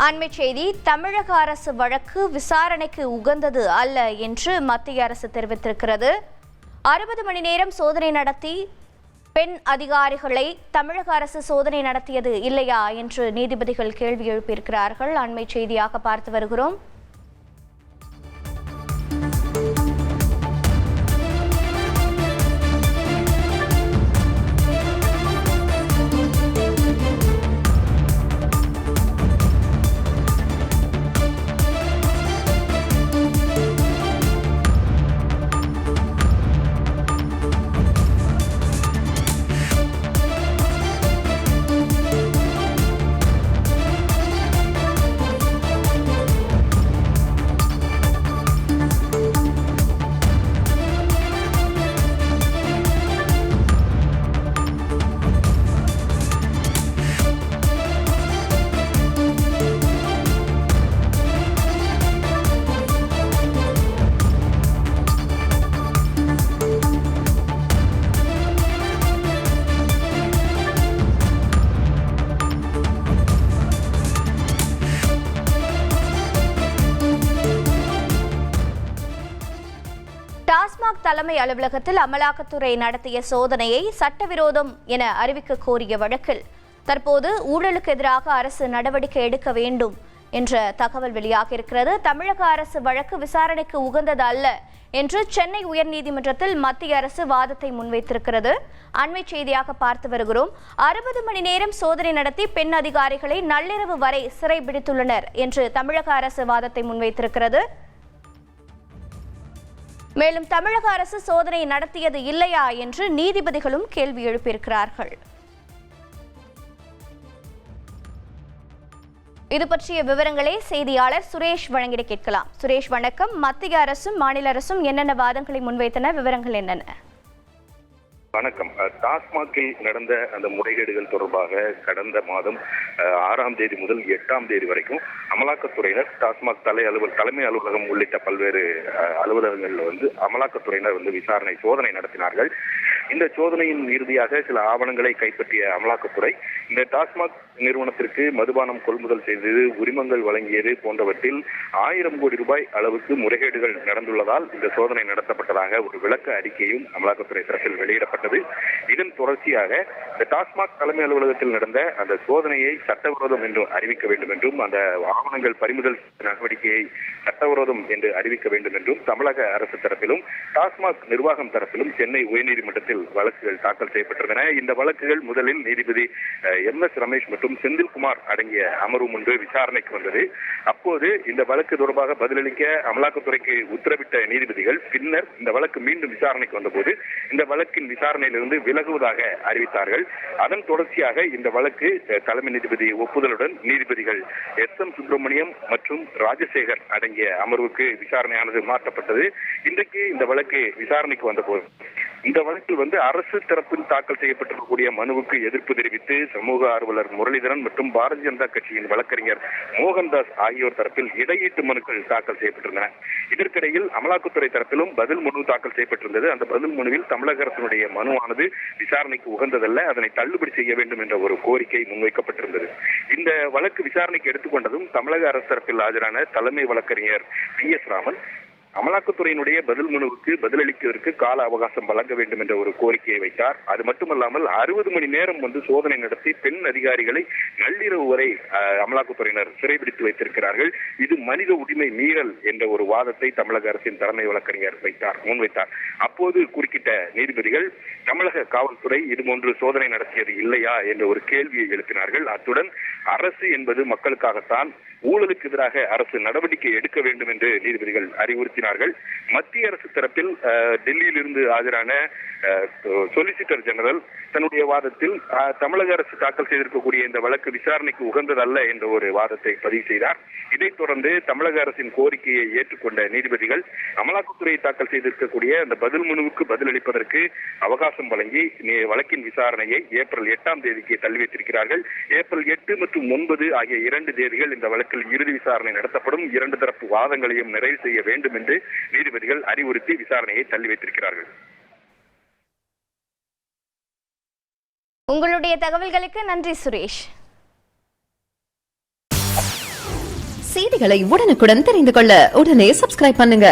அண்மை செய்தி. தமிழக அரசு வழக்கு விசாரணைக்கு உகந்தது அல்ல என்று மத்திய அரசு தெரிவித்திருக்கிறது. 60 மணி நேரம் சோதனை நடத்தி பெண் அதிகாரிகளை தமிழக அரசு சோதனை நடத்தியது இல்லையா என்று நீதிபதிகள் கேள்வி எழுப்பியிருக்கிறார்கள். அண்மை செய்தியாக பார்த்து வருகிறோம். டாஸ்மாக் தலைமை அலுவலகத்தில் அமலாக்கத்துறை நடத்திய சோதனையை சட்டவிரோதம் என அறிவிக்க கோரிய வழக்கில் தற்போது ஊழலுக்கு எதிராக அரசு நடவடிக்கை எடுக்க வேண்டும் என்ற தகவல் வெளியாகியிருக்கிறது. தமிழக அரசு வழக்கு விசாரணைக்கு உகந்தது அல்ல என்று சென்னை உயர்நீதிமன்றத்தில் மத்திய அரசு வாதத்தை முன்வைத்திருக்கிறது. அண்மை செய்தியாக பார்த்து வருகிறோம். 60 மணி நேரம் சோதனை நடத்தி பெண் அதிகாரிகளை நள்ளிரவு வரை சிறைபிடித்துள்ளனர் என்று தமிழக அரசு வாதத்தை முன்வைத்திருக்கிறது. மேலும் தமிழக அரசு சோதனை நடத்தியது இல்லையா என்று நீதிபதிகளும் கேள்வி எழுப்பியிருக்கிறார்கள். இது பற்றிய விவரங்களை செய்தியாளர் சுரேஷ் வழங்கிட கேட்கலாம். சுரேஷ் வணக்கம். மத்திய அரசும் மாநில அரசும் என்னென்ன வாதங்களை முன்வைத்தன, விவரங்கள் என்னென்ன? வணக்கம். டாஸ்மாகில் நடந்த அந்த முறைகேடுகள் தொடர்பாக கடந்த மாதம் 6ஆம் தேதி முதல் 8ஆம் தேதி வரைக்கும் அமலாக்கத்துறையினர் டாஸ்மாக் தலைமை அலுவலகம் உள்ளிட்ட பல்வேறு அலுவலகங்களில் அமலாக்கத்துறையினர் விசாரணை சோதனை நடத்தினார்கள். இந்த சோதனையின் இறுதியாக சில ஆவணங்களை கைப்பற்றிய அமலாக்கத்துறை இந்த டாஸ்மாக் நிறுவனத்திற்கு மதுபானம் கொள்முதல் செய்தது, உரிமங்கள் வழங்கியது போன்றவற்றில் 1000 கோடி ரூபாய் அளவுக்கு முறைகேடுகள் நடந்துள்ளதால் இந்த சோதனை நடத்தப்பட்டதாக ஒரு விளக்க அறிக்கையும் அமலாக்கத்துறை தரப்பில் வெளியிடப்பட்டது. இதன் தொடர்ச்சியாக இந்த டாஸ்மாக் தலைமை அலுவலகத்தில் நடந்த அந்த சோதனையை சட்டவிரோதம் என்று அறிவிக்க வேண்டும் என்றும், அந்த ஆவணங்கள் பறிமுதல் நடவடிக்கையை சட்டவிரோதம் என்று அறிவிக்க வேண்டும் என்றும் தமிழக அரசு தரப்பிலும் டாஸ்மாக் நிர்வாகம் தரப்பிலும் சென்னை உயர்நீதிமன்றத்தில் வழக்குகள் தாக்கல் செய்யப்பட்டிருந்தன. இந்த வழக்குகள் முதலில் நீதிபதி MS ரமேஷ் மற்றும் செந்தில்குமார் அடங்கிய அமர்வு முன்பு விசாரணைக்கு வந்தது. அப்போது இந்த வழக்கு தொடர்பாக பதிலளிக்க அமலாக்கத்துறைக்கு உத்தரவிட்ட நீதிபதிகள் பின்னர் இந்த வழக்கு மீண்டும் விசாரணைக்கு வந்தபோது இந்த வழக்கின் விசாரணையிலிருந்து விலகுவதாக அறிவித்தார்கள். அதன் தொடர்ச்சியாக இந்த வழக்கு தலைமை நீதிபதி ஒப்புதலுடன் நீதிபதிகள் SM சுப்பிரமணியம் மற்றும் ராஜசேகர் அடங்கிய அமர்வுக்கு விசாரணையானது மாற்றப்பட்டது. இன்றைக்கு இந்த வழக்கு விசாரணைக்கு வந்தபோது இந்த வழக்கில் அரசு தரப்பில் தாக்கல் செய்யப்பட்டிருக்கக்கூடிய மனுவுக்கு எதிர்ப்பு தெரிவித்து சமூக ஆர்வலர் முரளிதரன் மற்றும் பாரதிய ஜனதா கட்சியின் வழக்கறிஞர் மோகன்தாஸ் ஆகியோர் தரப்பில் இடையீட்டு மனுக்கள் தாக்கல் செய்யப்பட்டிருந்தன. இதற்கிடையில் அமலாக்கத்துறை தரப்பிலும் பதில் மனு தாக்கல் செய்யப்பட்டிருந்தது. அந்த பதில் மனுவில் தமிழக அரசினுடைய மனுவானது விசாரணைக்கு உகந்ததல்ல, அதனை தள்ளுபடி செய்ய வேண்டும் என்ற ஒரு கோரிக்கை முன்வைக்கப்பட்டிருந்தது. இந்த வழக்கு விசாரணைக்கு எடுத்துக்கொண்டதும் தமிழக அரசு தரப்பில் ஆஜரான தலைமை வழக்கறிஞர் PS ராமன் அமலாக்கத்துறையினுடைய பதில் மனுவுக்கு பதிலளிப்பதற்கு கால அவகாசம் வழங்க வேண்டும் என்ற ஒரு கோரிக்கையை வைத்தார். அது மட்டுமல்லாமல் 60 மணி நேரம் சோதனை நடத்தி பெண் அதிகாரிகளை நள்ளிரவு வரை அமலாக்கத்துறையினர் சிறைபிடித்து வைத்திருக்கிறார்கள். இது மனித உரிமை மீறல் என்ற ஒரு வாதத்தை தமிழக அரசின் தலைமை வழக்கறிஞர் முன்வைத்தார். அப்போது குறுக்கிட்ட நீதிபதிகள் தமிழக காவல்துறை இதுபோன்று சோதனை நடத்தியது இல்லையா என்ற ஒரு கேள்வியை எழுப்பினார்கள். அத்துடன் அரசு என்பது மக்களுக்காகத்தான், ஊழலுக்கு எதிராக அரசு நடவடிக்கை எடுக்க வேண்டும் என்று நீதிபதிகள் அறிவுறுத்தினார்கள். மத்திய அரசு தரப்பில் டெல்லியில் இருந்து ஆஜரான சொலிசிட்டர் ஜெனரல் தன்னுடைய வாதத்தில் தமிழக அரசு தாக்கல் செய்திருக்கக்கூடிய இந்த வழக்கு விசாரணைக்கு உகந்ததல்ல என்ற ஒரு வாதத்தை பதிவு செய்தார். இதைத் தொடர்ந்து தமிழக அரசின் கோரிக்கையை ஏற்றுக்கொண்ட நீதிபதிகள் அமலாக்கத்துறை தாக்கல் செய்திருக்கக்கூடிய அந்த பதில் மனுவுக்கு பதிலளிப்பதற்கு அவகாசம் வழங்கி வழக்கின் விசாரணையை ஏப்ரல் 8ஆம் தேதிக்கு தள்ளி வைத்திருக்கிறார்கள். ஏப்ரல் 8 மற்றும் 9 ஆகிய 2 தேதிகள் இந்த வழக்கில் இறுதி விசாரணை நடத்தப்படும். 2 தரப்பு வாதங்களையும் நிறைவு செய்ய வேண்டும் என்று நீதிபதிகள் அறிவுறுத்தி விசாரணையை தள்ளி வைத்திருக்கிறார்கள். உங்களுடைய தகவல்களுக்கு நன்றி சுரேஷ். செய்திகளை உடனுக்குடன் தெரிந்து கொள்ள உடனே சப்ஸ்கிரைப் பண்ணுங்க.